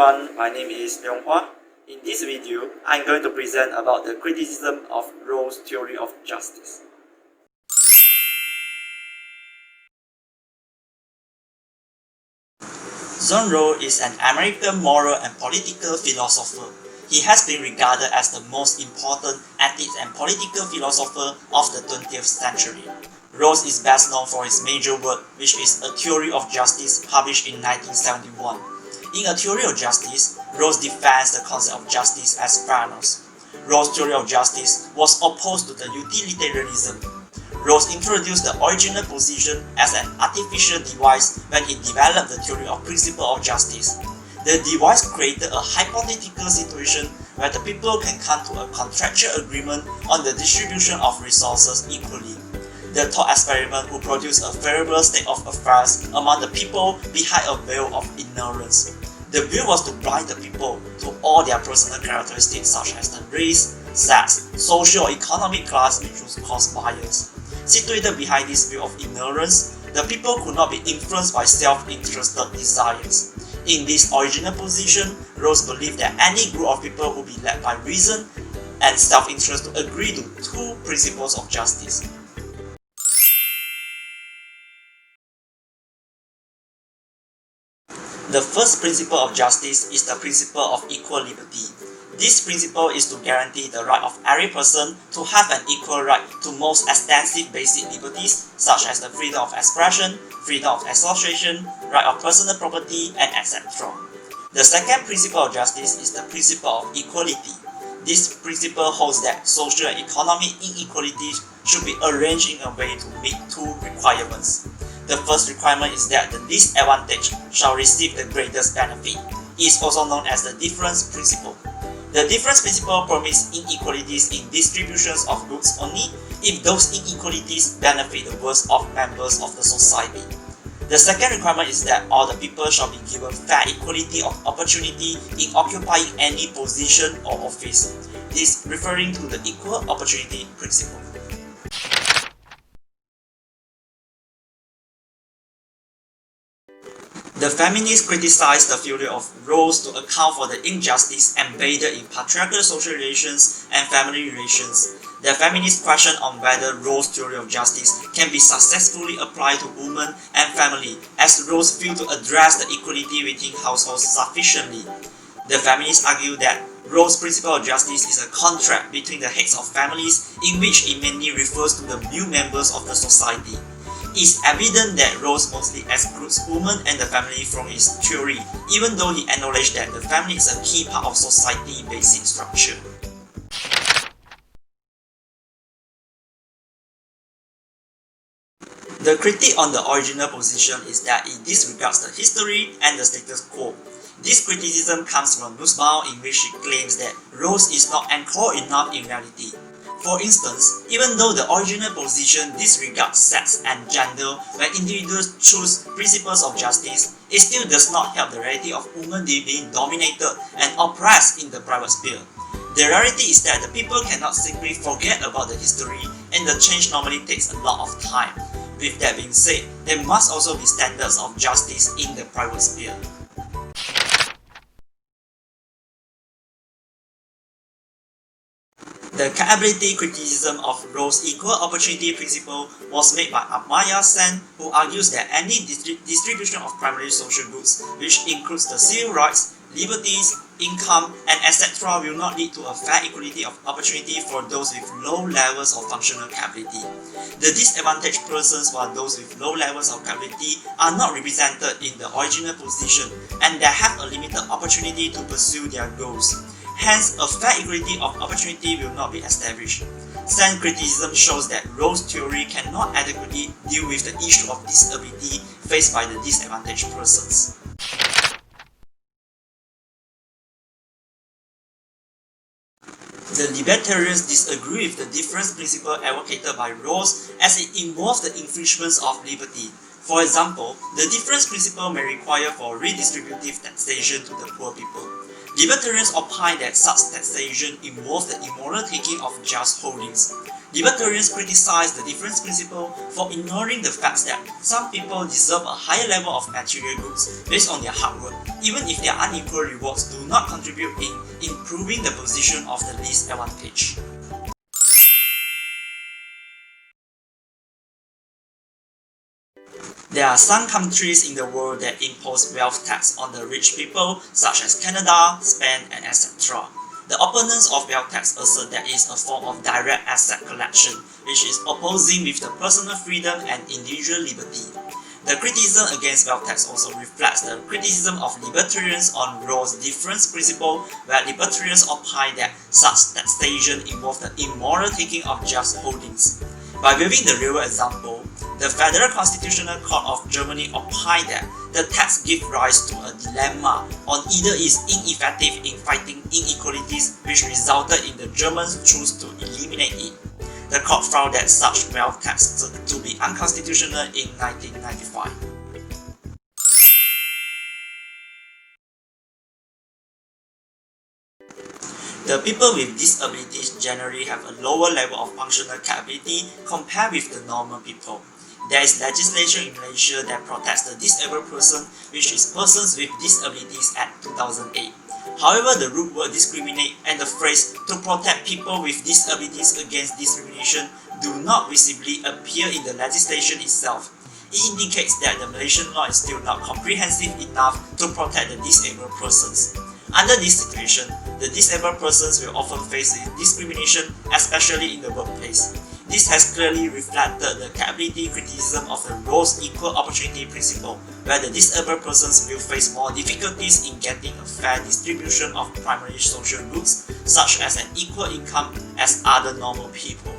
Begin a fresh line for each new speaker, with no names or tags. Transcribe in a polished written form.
everyone, my name is Hua. In this video, I'm going to present about the criticism of Rawls' Theory of Justice. John Rawls is an American moral and political philosopher. He has been regarded as the most important ethics and political philosopher of the 20th century. Rawls is best known for his major work, which is A Theory of Justice, published in 1971. In A Theory of Justice, Rawls defends the concept of justice as fairness. Rawls' theory of justice was opposed to the utilitarianism. Rawls introduced the original position as an artificial device when he developed the theory of principle of justice. The device created a hypothetical situation where the people can come to a contractual agreement on the distribution of resources equally. The thought experiment would produce a favorable state of affairs among the people behind a veil of ignorance. The view was to blind the people to all their personal characteristics such as the race, sex, social or economic class, which was cause bias. Situated behind this view of ignorance, the people could not be influenced by self-interested desires. In this original position, Rawls believed that any group of people would be led by reason and self-interest to agree to two principles of justice. The first principle of justice is the principle of equal liberty. This principle is to guarantee the right of every person to have an equal right to most extensive basic liberties such as the freedom of expression, freedom of association, right of personal property, and etc. The second principle of justice is the principle of equality. This principle holds that social and economic inequalities should be arranged in a way to meet two requirements. The first requirement is that the disadvantaged shall receive the greatest benefit. It is also known as the difference principle. The difference principle permits inequalities in distributions of goods only if those inequalities benefit the worst of members of the society. The second requirement is that all the people shall be given fair equality of opportunity in occupying any position or office. This referring to the equal opportunity principle. The feminists criticized the theory of Rawls to account for the injustice embedded in patriarchal social relations and family relations. The feminists question on whether Rawls' theory of justice can be successfully applied to women and family, as Rawls failed to address the equality within households sufficiently. The feminists argue that Rawls' principle of justice is a contract between the heads of families in which it mainly refers to the new members of the society. It is evident that Rawls mostly excludes women and the family from his theory, even though he acknowledged that the family is a key part of society's basic structure. The critique on the original position is that it disregards the history and the status quo. This criticism comes from Nussbaum, in which he claims that Rawls is not anchored enough in reality. For instance, even though the original position disregards sex and gender when individuals choose principles of justice, it still does not help the reality of women being dominated and oppressed in the private sphere. The reality is that the people cannot simply forget about the history, and the change normally takes a lot of time. With that being said, there must also be standards of justice in the private sphere. The capability criticism of Rawls' equal opportunity principle was made by Amartya Sen, who argues that any distribution of primary social goods, which includes the civil rights, liberties, income, and etc., will not lead to a fair equality of opportunity for those with low levels of functional capability. The disadvantaged persons, while those with low levels of capability are not represented in the original position, and they have a limited opportunity to pursue their goals. Hence, a fair equality of opportunity will not be established. Sen's criticism shows that Rawls' theory cannot adequately deal with the issue of disability faced by the disadvantaged persons. The libertarians disagree with the difference principle advocated by Rawls, as it involves the infringements of liberty. For example, the difference principle may require for redistributive taxation to the poor people. Libertarians opine that such taxation involves the immoral taking of just holdings. Libertarians criticize the difference principle for ignoring the fact that some people deserve a higher level of material goods based on their hard work, even if their unequal rewards do not contribute in improving the position of the least advantaged. There are some countries in the world that impose wealth tax on the rich people, such as Canada, Spain, and etc. The opponents of wealth tax assert that it is a form of direct asset collection, which is opposing with the personal freedom and individual liberty. The criticism against wealth tax also reflects the criticism of libertarians on Rawls' difference principle, where libertarians opine that such taxation involves the immoral taking of just holdings. By giving the real example, the Federal Constitutional Court of Germany opined that the tax gives rise to a dilemma on either is ineffective in fighting inequalities, which resulted in the Germans choose to eliminate it. The court found that such wealth tax to be unconstitutional in 1995. The people with disabilities generally have a lower level of functional capability compared with the normal people. There is legislation in Malaysia that protects the disabled person, which is Persons with Disabilities Act 2008. However, the root word discriminate and the phrase to protect people with disabilities against discrimination do not visibly appear in the legislation itself. It indicates that the Malaysian law is still not comprehensive enough to protect the disabled persons. Under this situation, the disabled persons will often face discrimination, especially in the workplace. This has clearly reflected the capability criticism of the Rawls Equal Opportunity Principle, where the disabled persons will face more difficulties in getting a fair distribution of primary social goods, such as an equal income as other normal people.